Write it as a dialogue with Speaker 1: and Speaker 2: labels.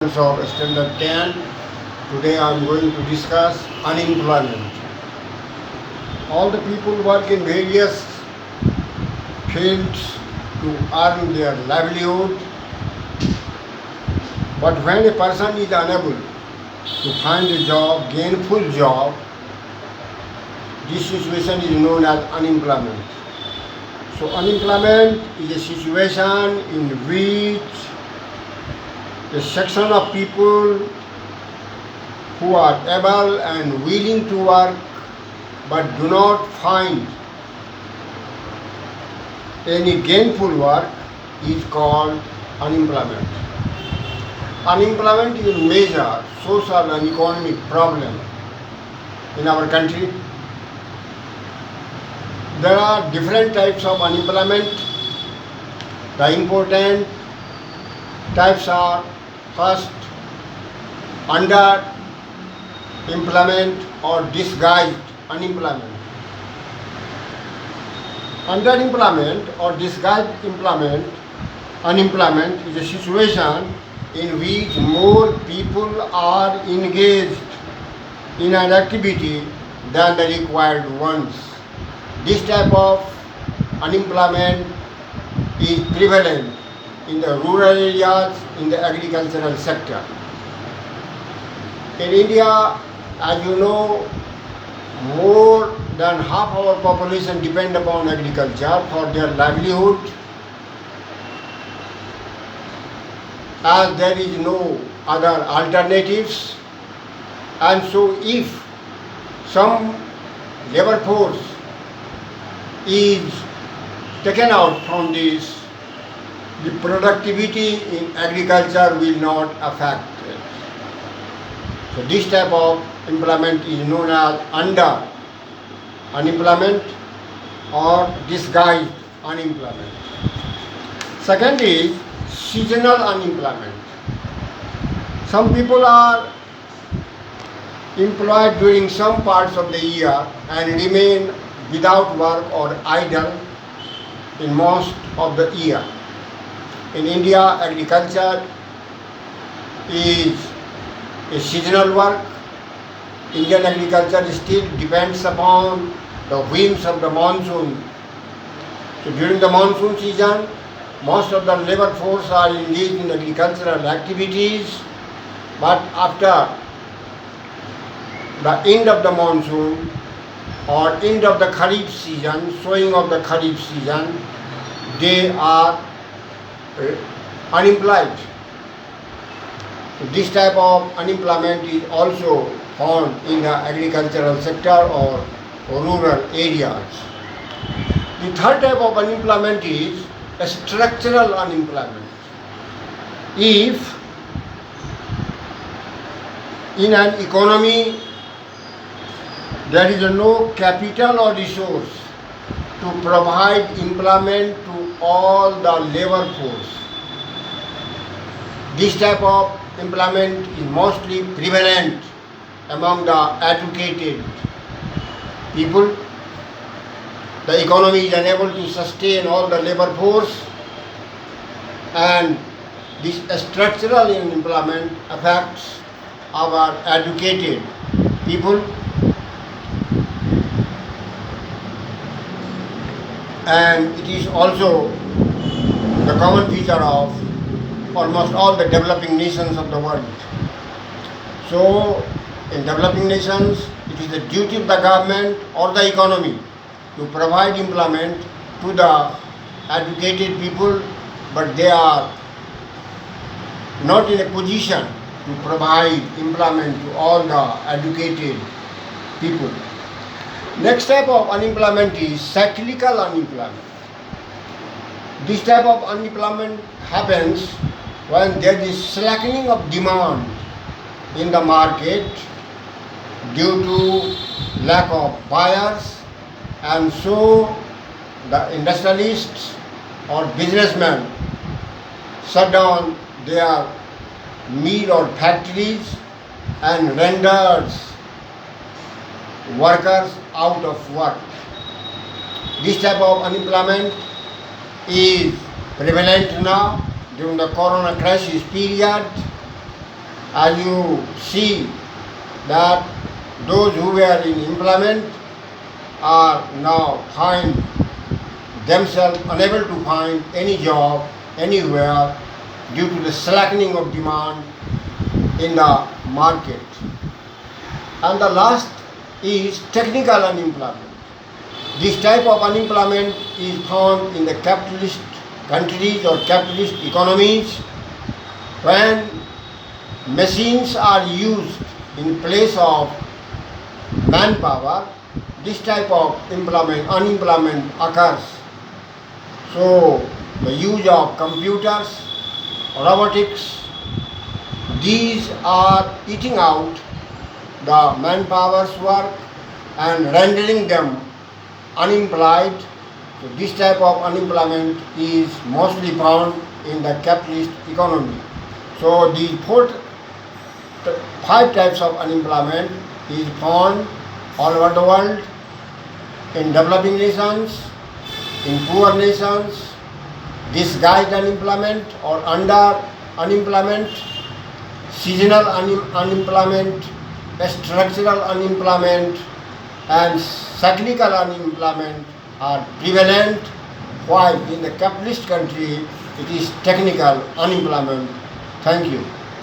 Speaker 1: of Standard 10. Today I am going to discuss unemployment. All the people work in various fields to earn their livelihood, but when a person is unable to find a job, gainful job, this situation is known as unemployment. So unemployment is a situation in which a section of people who are able and willing to work but do not find any gainful work is called unemployment. Unemployment is a major social and economic problem in our country. There are different types of unemployment. The important types are: first, under employment or disguised unemployment. Underemployment or disguised unemployment is a situation in which more people are engaged in an activity than the required ones. This type of unemployment is prevalent in the rural areas, in the agricultural sector. In India, as you know, more than half our population depend upon agriculture for their livelihood, as there is no other alternatives. And so if some labor force is taken out from this, the productivity in agriculture will not affect it. So this type of employment is known as under unemployment or disguised unemployment. Second is seasonal unemployment. Some people are employed during some parts of the year and remain without work or idle in most of the year. In India, agriculture is a seasonal work. Indian agriculture still depends upon the whims of the monsoon. So during the monsoon season, most of the labor force are engaged in agricultural activities, but after the end of the monsoon or end of the Kharif season, sowing of the Kharif season, they are unemployed. This type of unemployment is also found in the agricultural sector or rural areas. The third type of unemployment is a structural unemployment. If in an economy there is no capital or resource to provide employment to all the labor force, this type of employment is mostly prevalent among the educated people. The economy is unable to sustain all the labor force, and this structural unemployment affects our educated people, and it is also the common feature of almost all the developing nations of the world. So in developing nations, it is the duty of the government or the economy to provide employment to the educated people, but they are not in a position to provide employment to all the educated people. Next type of unemployment is cyclical unemployment. This type of unemployment happens when there is slackening of demand in the market due to lack of buyers, and so the industrialists or businessmen shut down their mill or factories and renders workers out of work. This type of unemployment is prevalent now during the corona crisis period, as you see that those who were in employment are now find themselves unable to find any job anywhere due to the slackening of demand in the market. And the last is technical unemployment. This type of unemployment is found in the capitalist countries or capitalist economies when machines are used in place of manpower. This type of unemployment occurs. So the use of computers, robotics, these are eating out the manpower's work and rendering them unemployed. So this type of unemployment is mostly found in the capitalist economy. So these five types of unemployment is found all over the world, in developing nations, in poor nations, disguised unemployment or under unemployment, seasonal unemployment, structural unemployment, and cyclical unemployment are prevalent, while in the capitalist country it is technical unemployment. Thank you.